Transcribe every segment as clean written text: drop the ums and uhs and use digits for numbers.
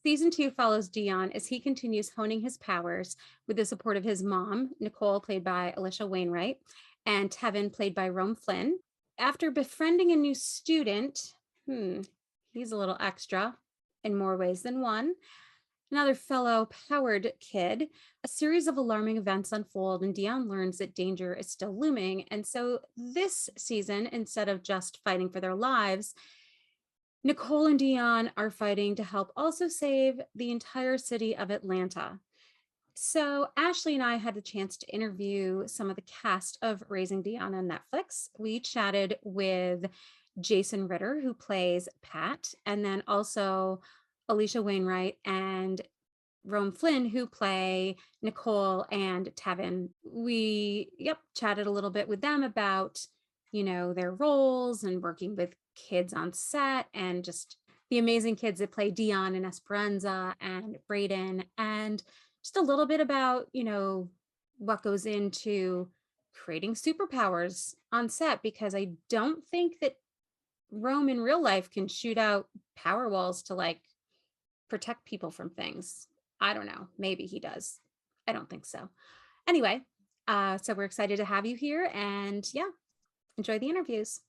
Season 2 follows Dion as he continues honing his powers with the support of his mom, Nicole, played by Alisha Wainwright, and Tevin, played by Flynn. After befriending a new student, he's a little extra in more ways than one, another fellow powered kid, a series of alarming events unfold, and Dion learns that danger is still looming. And so this season, instead of just fighting for their lives, Nicole and Dion are fighting to help also save the entire city of Atlanta. So Ashley and I had the chance to interview some of the cast of Raising Dion on Netflix. We chatted with Jason Ritter, who plays Pat, and then also Alisha Wainwright and Flynn, who play Nicole and Tevin. We chatted a little bit with them about, their roles and working with kids on set and just the amazing kids that play Dion and Esperanza and Brayden, and just a little bit about, what goes into creating superpowers on set, because I don't think that Rome in real life can shoot out power walls to like protect people from things. I don't know. Maybe he does. I don't think so. Anyway, so we're excited to have you here, and enjoy the interviews.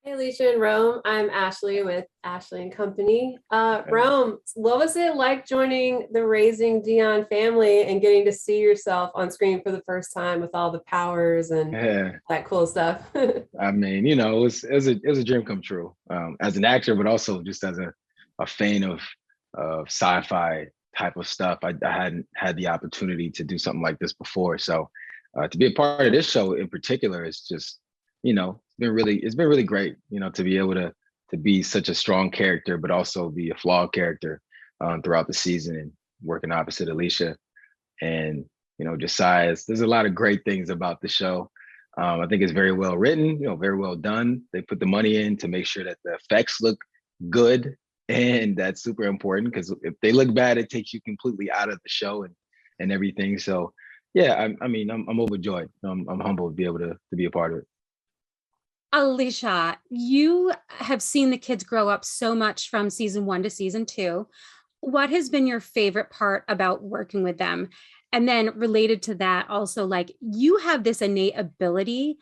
Hey, Alisha and Rome. I'm Ashley with Ashley and Company. Rome, what was it like joining the Raising Dion family and getting to see yourself on screen for the first time with all the powers and that cool stuff? I mean, it was a dream come true as an actor, but also just as a fan of sci-fi type of stuff. I hadn't had the opportunity to do something like this before. So to be a part of this show in particular is just, it's been really great, to be able to be such a strong character, but also be a flawed character throughout the season and working opposite Alisha. And, Josiah, there's a lot of great things about the show. I think it's very well written, very well done. They put the money in to make sure that the effects look good. And that's super important, because if they look bad, it takes you completely out of the show and everything. So, I'm overjoyed. I'm humbled to be able to be a part of it. Alisha, you have seen the kids grow up so much from season 1 to season 2. What has been your favorite part about working with them? And then related to that, also, like, you have this innate ability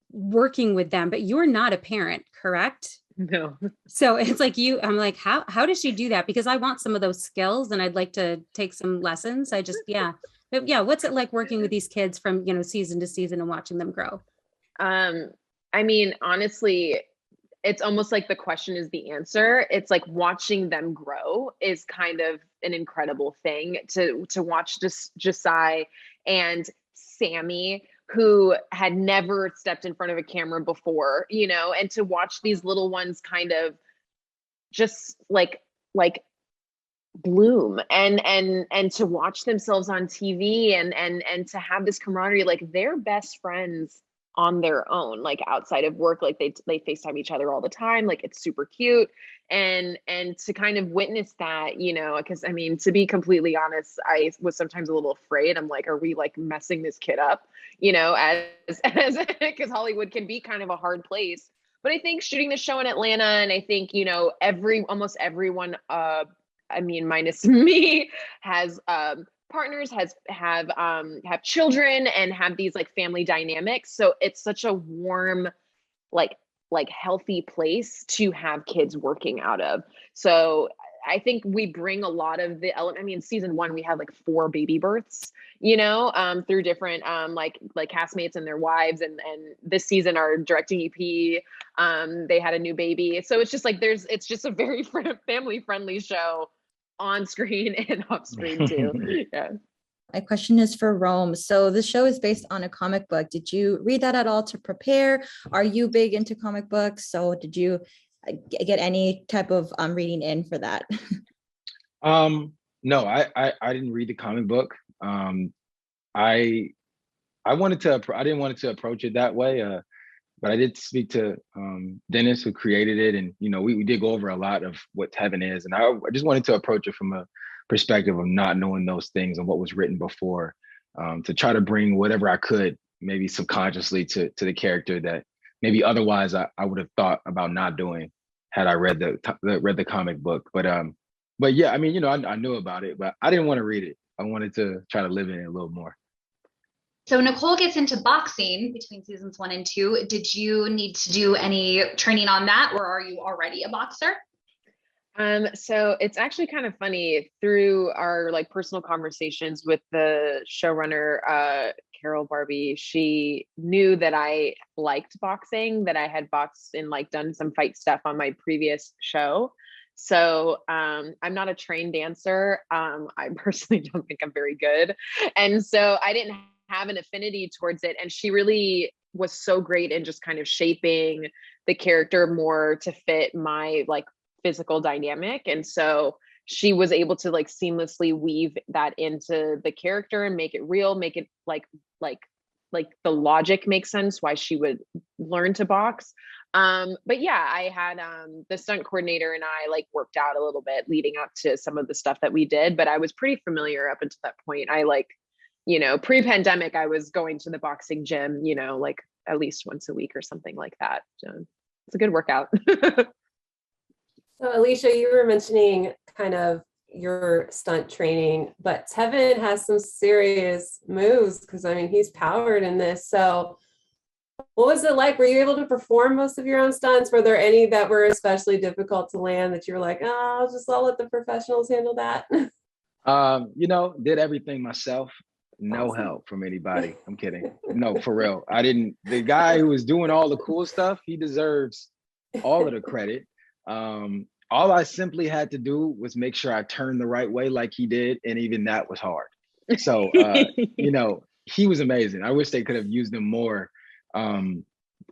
working with them, but you're not a parent, correct? No. So it's like I'm like, how does she do that? Because I want some of those skills and I'd like to take some lessons. What's it like working with these kids from, season to season and watching them grow? I mean, honestly, it's almost like the question is the answer. It's like watching them grow is kind of an incredible thing to watch Josiah and Sammy, who had never stepped in front of a camera before, and to watch these little ones kind of just like bloom and to watch themselves on TV and to have this camaraderie, like they're best friends on their own, like outside of work, like they FaceTime each other all the time. Like it's super cute. And to kind of witness that, because I mean, to be completely honest, I was sometimes a little afraid. I'm like, are we like messing this kid up? As because Hollywood can be kind of a hard place. But I think shooting the show in Atlanta, and I think, almost everyone, minus me, has partners, have children and have these like family dynamics. So it's such a warm, like healthy place to have kids working out of. So I think we bring a lot of the element. I mean, season 1, we had like 4 baby births, through different, like castmates and their wives. And this season, our directing EP, they had a new baby. So it's just like, it's just a very family friendly show on screen and off screen too. Yeah. My question is for Rome. So the show is based on a comic book. Did you read that at all to prepare? Are you big into comic books? So did you get any type of reading in for that? No, I didn't read the comic book. I didn't want to approach it that way. But I did speak to Dennis, who created it, and we did go over a lot of what Tevin is, and I just wanted to approach it from a perspective of not knowing those things and what was written before, to try to bring whatever I could, maybe subconsciously, to the character that maybe otherwise I would have thought about not doing had I read the comic book. But But yeah, I mean, you know, I knew about it, but I didn't want to read it. I wanted to try to live in it a little more. So Nicole gets into boxing between seasons 1 and 2. Did you need to do any training on that, or are you already a boxer? So it's actually kind of funny through our like personal conversations with the showrunner, Carol Barbie. She knew that I liked boxing, that I had boxed and like done some fight stuff on my previous show. So I'm not a trained dancer. I personally don't think I'm very good. And so I didn't have an affinity towards it. And she really was so great in just kind of shaping the character more to fit my like physical dynamic. And so she was able to like seamlessly weave that into the character and make it real, make it like the logic makes sense why she would learn to box. But yeah, I had the stunt coordinator and I like worked out a little bit leading up to some of the stuff that we did, but I was pretty familiar up until that point. I like, you know, pre-pandemic, I was going to the boxing gym, you know, like at least once a week or something like that. So it's a good workout. So Alisha, you were mentioning kind of your stunt training, but Tevin has some serious moves because I mean he's powered in this. So what was it like? Were you able to perform most of your own stunts? Were there any that were especially difficult to land that you were like, oh, I'll let the professionals handle that? You know, did everything myself. No Awesome. help from anybody. I'm kidding. No, for real. The guy who was doing all the cool stuff, he deserves all of the credit. All I simply had to do was make sure I turned the right way like he did. And even that was hard. So, you know, he was amazing. I wish they could have used him more. I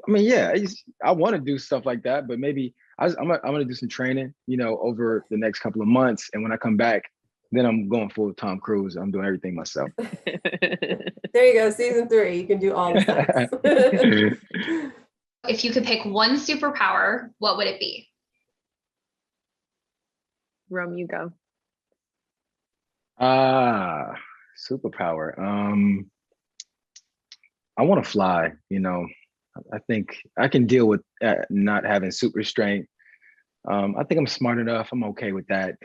mean, yeah, I want to do stuff like that, but maybe I'm going to do some training, you know, over the next couple of months. And when I come back, then I'm going full Tom Cruise. I'm doing everything myself. There you go. Season 3, you can do all the stunts. If you could pick one superpower, what would it be? Rome, you go. Superpower. I want to fly, you know. I think I can deal with not having super strength. I think I'm smart enough. I'm okay with that.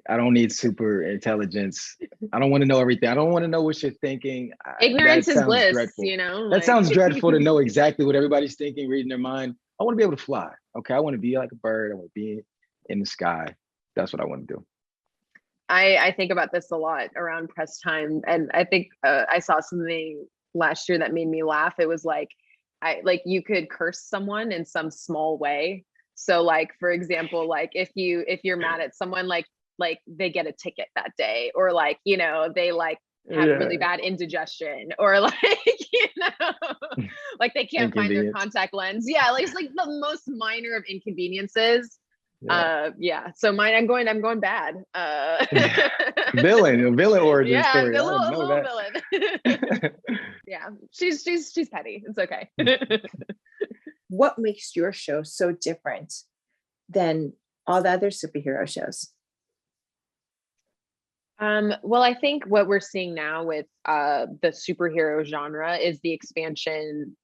I don't need super intelligence. I don't want to know everything. I don't want to know what you're thinking. Ignorance is bliss, dreadful. you know? That sounds dreadful to know exactly what everybody's thinking, reading their mind. I want to be able to fly. Okay. I want to be like a bird. I want to be in the sky. That's what I want to do. I think about this a lot around press time. And I think I saw something last year that made me laugh. It was like, you could curse someone in some small way. So like, for example, like if you're mad at someone, like they get a ticket that day, or like, you know, they like have really bad indigestion, or like, you know, like they can't find their contact lens. Yeah. Like it's like the most minor of inconveniences. Yeah. So mine, I'm going bad. Villain origin yeah, story. A little villain. Yeah. She's petty. It's okay. What makes your show so different than all the other superhero shows? Well, I think what we're seeing now with the superhero genre is the expansion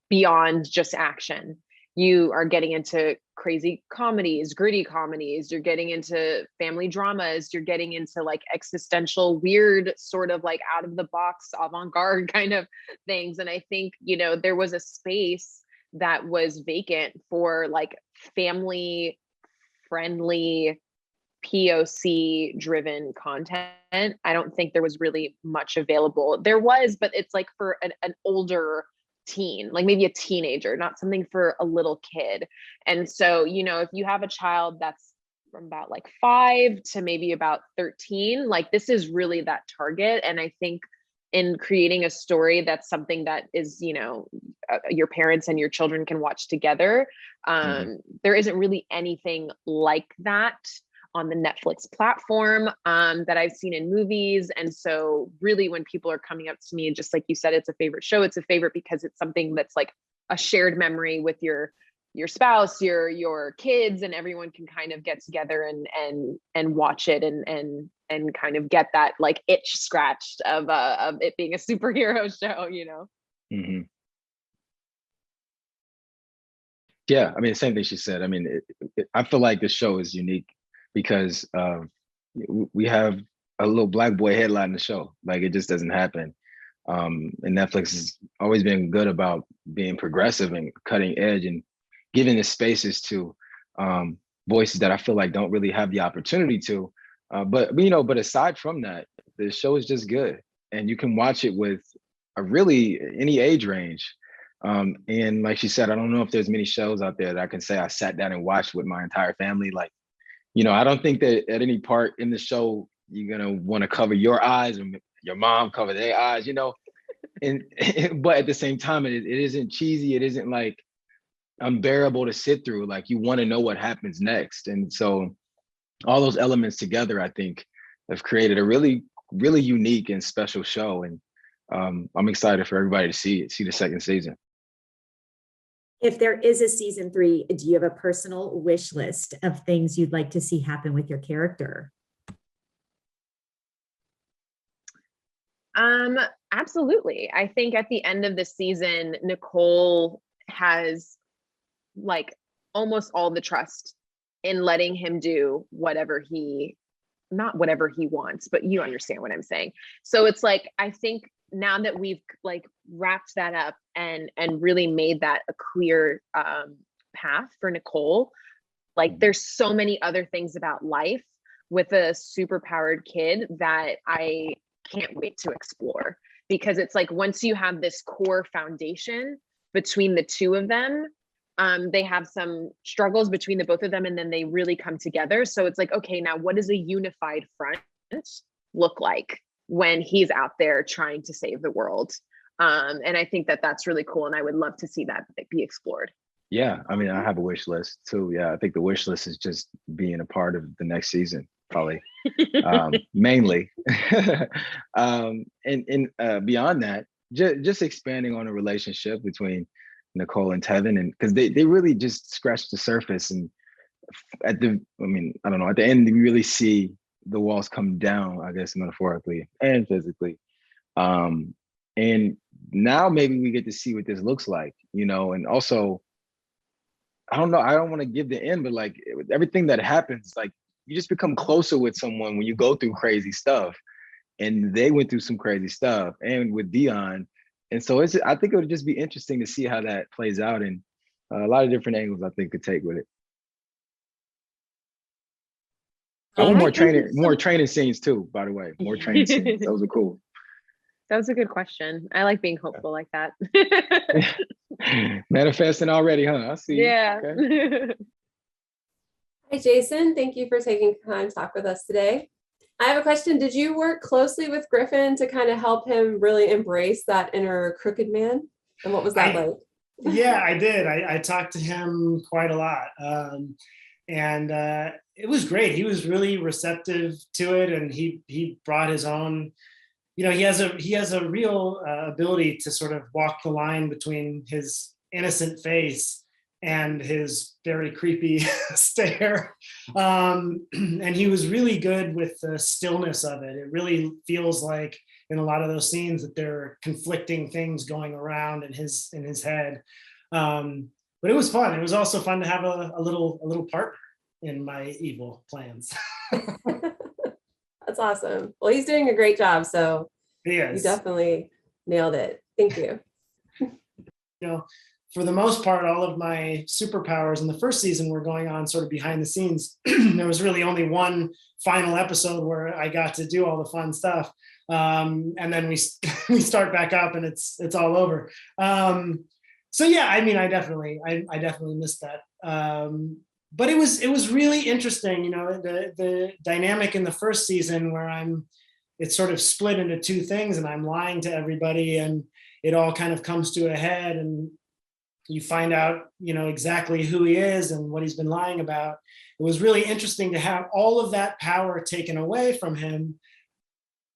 beyond just action. You are getting into crazy comedies, gritty comedies, you're getting into family dramas, you're getting into like existential, weird, sort of like out of the box, avant-garde kind of things. And I think, you know, there was a space that was vacant for like family friendly, POC driven content. I don't think there was really much available. There was, but it's like for an older teen, like maybe a teenager, not something for a little kid. And so, you know, if you have a child that's from about like 5 to maybe about 13, like this is really that target. And I think in creating a story that's something that is, you know, your parents and your children can watch together, there isn't really anything like that on the Netflix platform that I've seen in movies. And so really when people are coming up to me, just like you said, it's a favorite show, it's a favorite because it's something that's like a shared memory with your spouse, your kids, and everyone can kind of get together and watch it and kind of get that like itch scratched of it being a superhero show, you know? Yeah, I mean, same thing she said. I mean, I feel like this show is unique because we have a little black boy headline the show. Like, it just doesn't happen. And Netflix has always been good about being progressive and cutting edge and giving the spaces to voices that I feel like don't really have the opportunity to. But aside from that, the show is just good, and you can watch it with a really any age range. And like she said, I don't know if there's many shows out there that I can say I sat down and watched with my entire family. Like, I don't think that at any part in the show you're gonna want to cover your eyes and your mom cover their eyes, and but at the same time, it isn't cheesy. It isn't like unbearable to sit through. Like, you want to know what happens next, and so all those elements together, I think, have created a really, really unique and special show. And I'm excited for everybody to see the second season. If there is a season 3, do you have a personal wish list of things you'd like to see happen with your character? Absolutely. I think at the end of the season, Nicole has like almost all the trust in letting him do not whatever he wants, but you understand what I'm saying. So it's like, I think now that we've like wrapped that up and really made that a clear path for Nicole, like there's so many other things about life with a superpowered kid that I can't wait to explore, because it's like, once you have this core foundation between the two of them, they have some struggles between the both of them, and then they really come together. So it's like, okay, now what does a unified front look like when he's out there trying to save the world? And I think that that's really cool, and I would love to see that be explored. Yeah, I mean, I have a wish list too. Yeah, I think the wish list is just being a part of the next season, probably, mainly. And beyond that, just expanding on a relationship between Nicole and Tevin, and because they really just scratched the surface, and I don't know, at the end we really see the walls come down, I guess, metaphorically and physically. And now maybe we get to see what this looks like, and also, I don't know, I don't want to give the end, but like everything that happens, like you just become closer with someone when you go through crazy stuff, and they went through some crazy stuff, and with Dion. And so I think it would just be interesting to see how that plays out, and a lot of different angles I think could take with it. I want more training scenes too, by the way. More training scenes. Those are cool. That was a good question. I like being hopeful like that. Manifesting already, huh? I see. Yeah. Okay. Hi, Jason. Thank you for taking time to talk with us today. I have a question. Did you work closely with Griffin to kind of help him really embrace that inner crooked man? And what was that like? Yeah, I did. I talked to him quite a lot. And it was great. He was really receptive to it, and he brought his own, he has a real ability to sort of walk the line between his innocent face and his very creepy stare. And he was really good with the stillness of it. It really feels like in a lot of those scenes that there are conflicting things going around in his head. But it was fun. It was also fun to have a little partner in my evil plans. That's awesome. Well, he's doing a great job. So you definitely nailed it. Thank you. For the most part, all of my superpowers in the first season were going on sort of behind the scenes. There was really only one final episode where I got to do all the fun stuff. And then we start back up and it's all over. So yeah, I mean, I definitely missed that. But it was really interesting, the dynamic in the first season where it's sort of split into two things, and I'm lying to everybody, and it all kind of comes to a head, and you find out, exactly who he is and what he's been lying about. It was really interesting to have all of that power taken away from him.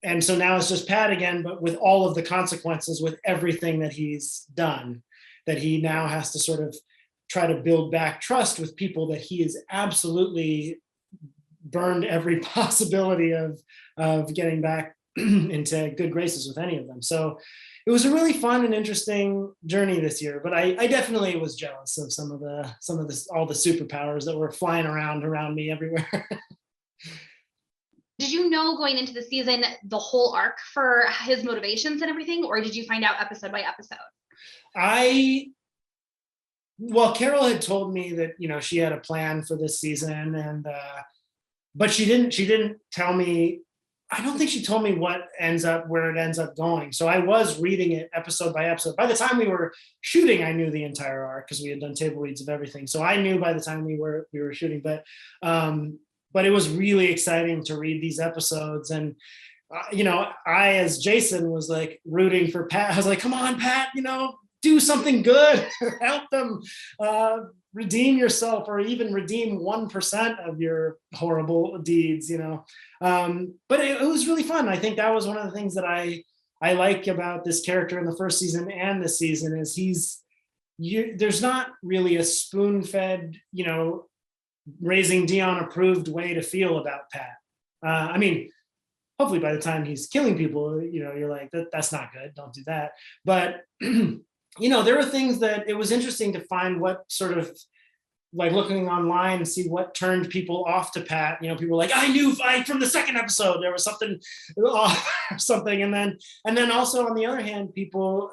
And so now it's just Pat again, but with all of the consequences, with everything that he's done, that he now has to sort of try to build back trust with people that he has absolutely burned every possibility of getting back into good graces with any of them. So it was a really fun and interesting journey this year, but I definitely was jealous of some of all the superpowers that were flying around me everywhere. Did you know going into the season the whole arc for his motivations and everything, or did you find out episode by episode? Well, Carol had told me that, you know, she had a plan for this season, and but she didn't tell me. I don't think she told me where it ends up going. So I was reading it episode by episode. By the time we were shooting, I knew the entire arc because we had done table reads of everything. So I knew by the time we were shooting, but it was really exciting to read these episodes. And you know, I, as Jason, was like rooting for Pat. I was like, come on, Pat, you know, do something good, help them redeem yourself, or even redeem 1% of your horrible deeds, you know. But it was really fun. I think that was one of the things that I like about this character in the first season and this season is there's not really a spoon-fed, you know, Raising Dion approved way to feel about Pat. I mean, hopefully by the time he's killing people, you know, you're like, that's not good, don't do that. But you know, there were things that it was interesting to find what sort of, like, looking online and see what turned people off to Pat. You know, people were like, I knew from the second episode there was something off or something. And then also on the other hand, people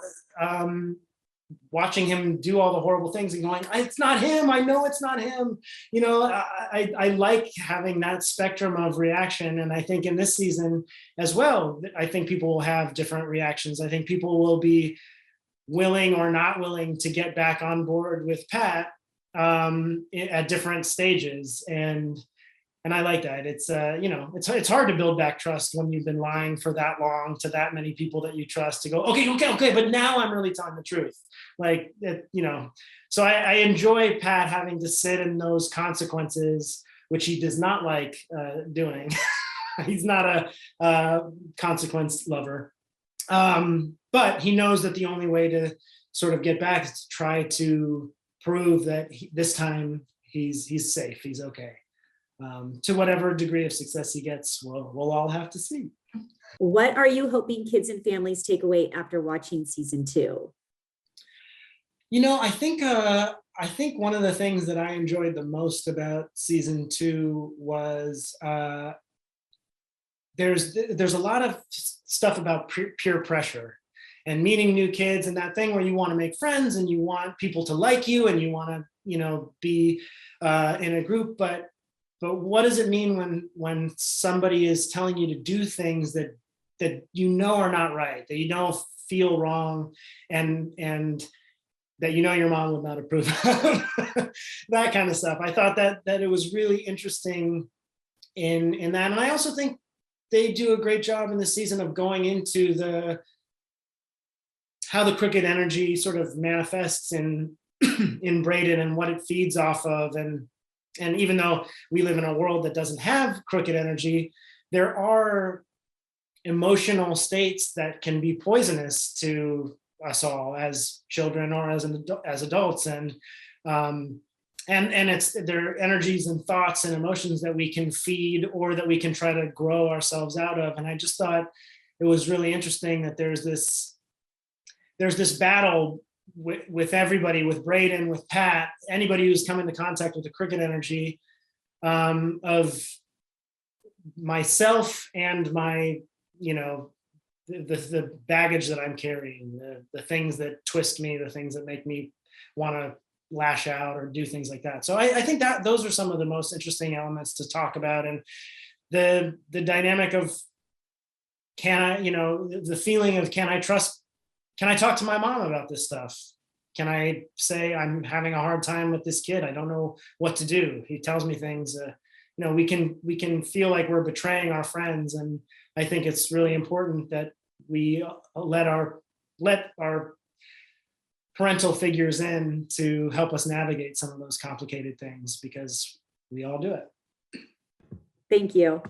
watching him do all the horrible things and going, it's not him. I know it's not him. You know, I like having that spectrum of reaction. And I think in this season as well, I think people will have different reactions. I think people will be willing or not willing to get back on board with Pat at different stages. And I like that. It's you know, it's hard to build back trust when you've been lying for that long to that many people that you trust, to go, okay, but now I'm really telling the truth. Like, you know, so I enjoy Pat having to sit in those consequences, which he does not like doing. He's not a consequence lover. But he knows that the only way to sort of get back is to try to prove that this time he's safe, he's okay. To whatever degree of success he gets, we'll all have to see. What are you hoping kids and families take away after watching season 2? You know, I think one of the things that I enjoyed the most about season 2 was there's a lot of stuff about peer pressure and meeting new kids, and that thing where you want to make friends and you want people to like you and you want to, you know, be in a group, but what does it mean when somebody is telling you to do things that you know are not right, that you know feel wrong, and that you know your mom would not approve of? That kind of stuff. I thought that it was really interesting in that. And I also think they do a great job in this season of going into how the crooked energy sort of manifests in Brayden and what it feeds off of. And even though we live in a world that doesn't have crooked energy, there are emotional states that can be poisonous to us all as children or as adults. And it's their energies and thoughts and emotions that we can feed or that we can try to grow ourselves out of. And I just thought it was really interesting that there's this battle with everybody, with Brayden, with Pat, anybody who's come into contact with the crooked energy, of myself and my, you know, the baggage that I'm carrying, the things that twist me, the things that make me want to lash out or do things like that. So I think that those are some of the most interesting elements to talk about. And the dynamic of, the feeling of, can I talk to my mom about this stuff? Can I say I'm having a hard time with this kid? I don't know what to do. He tells me things, we can feel like we're betraying our friends. And I think it's really important that we let our parental figures in to help us navigate some of those complicated things, because we all do it. Thank you.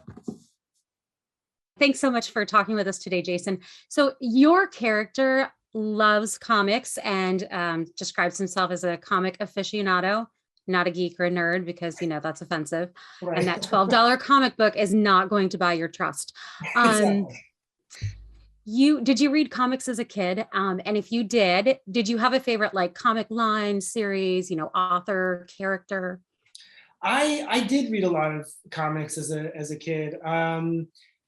Thanks so much for talking with us today, Jason. So your character loves comics and describes himself as a comic aficionado, not a geek or a nerd, because, that's offensive. Right. And that $12 comic book is not going to buy your trust. Exactly. Did you read comics as a kid? And if you did you have a favorite like comic line, series, author, character? I did read a lot of comics as a kid. I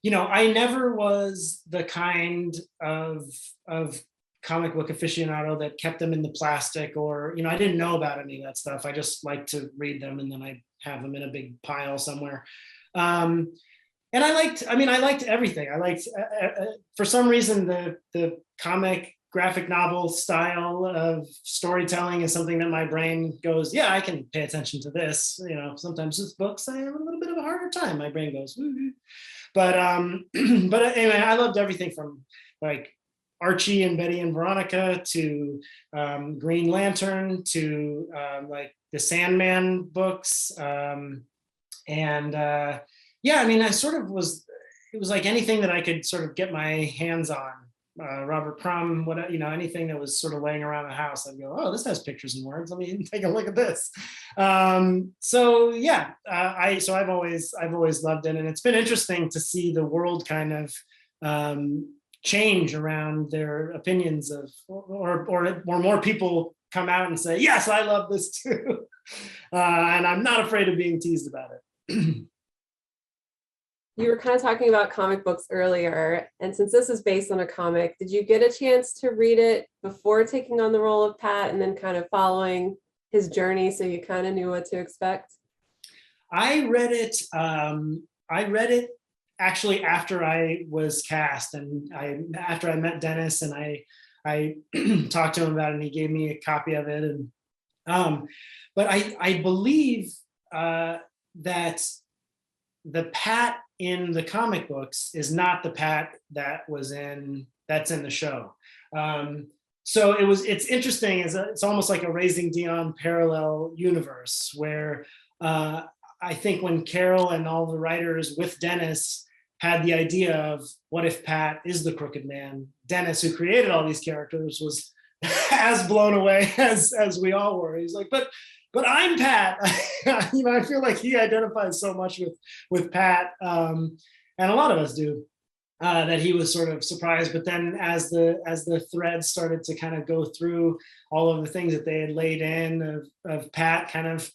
never was the kind of comic book aficionado that kept them in the plastic, or I didn't know about any of that stuff. I just liked to read them, and then I have them in a big pile somewhere. And I liked everything. I liked, for some reason, the comic graphic novel style of storytelling is something that my brain goes, yeah, I can pay attention to this. Sometimes with books, I have a little bit of a harder time. My brain goes, woo-hoo. But anyway, I loved everything from like Archie and Betty and Veronica to Green Lantern to like the Sandman books. I sort of it was like anything that I could sort of get my hands on. Robert Crumb, anything that was sort of laying around the house, I'd go, oh, this has pictures and words. Let me take a look at this. I've always loved it, and it's been interesting to see the world kind of change around their opinions of, or more people come out and say, yes, I love this too, and I'm not afraid of being teased about it. You were kind of talking about comic books earlier, and since this is based on a comic, did you get a chance to read it before taking on the role of Pat and then kind of following his journey so you kind of knew what to expect? I read it actually after I was cast, and after I met Dennis, and I talked to him about it, and he gave me a copy of it. And but I believe that the Pat in the comic books is not the Pat that's in the show. So it's interesting. It's almost like a Raising Dion parallel universe where I think when Carol and all the writers with Dennis had the idea of what if Pat is the crooked man, Dennis, who created all these characters, was as blown away as we all were. He's like, but I'm Pat. I feel like he identifies so much with Pat, and a lot of us do. That he was sort of surprised, but then as the threads started to kind of go through all of the things that they had laid in of Pat kind of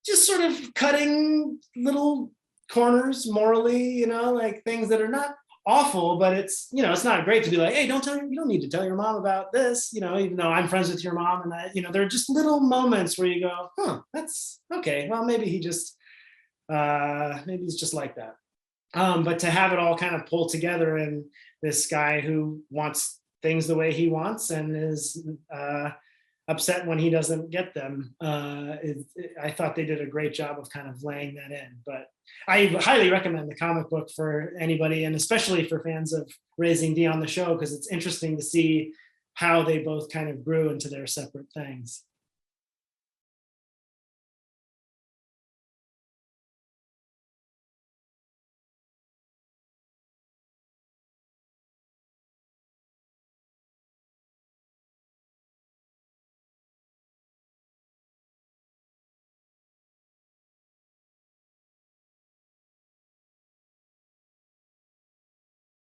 just sort of cutting little corners morally, like things that are not awful, but it's not great to be like, hey, you don't need to tell your mom about this, even though I'm friends with your mom, and there are just little moments where you go, that's okay, well, maybe he's just like that. But to have it all kind of pulled together, and this guy who wants things the way he wants and is upset when he doesn't get them, I thought they did a great job of kind of laying that in. But I highly recommend the comic book for anybody, and especially for fans of Raising Dion the show, because it's interesting to see how they both kind of grew into their separate things.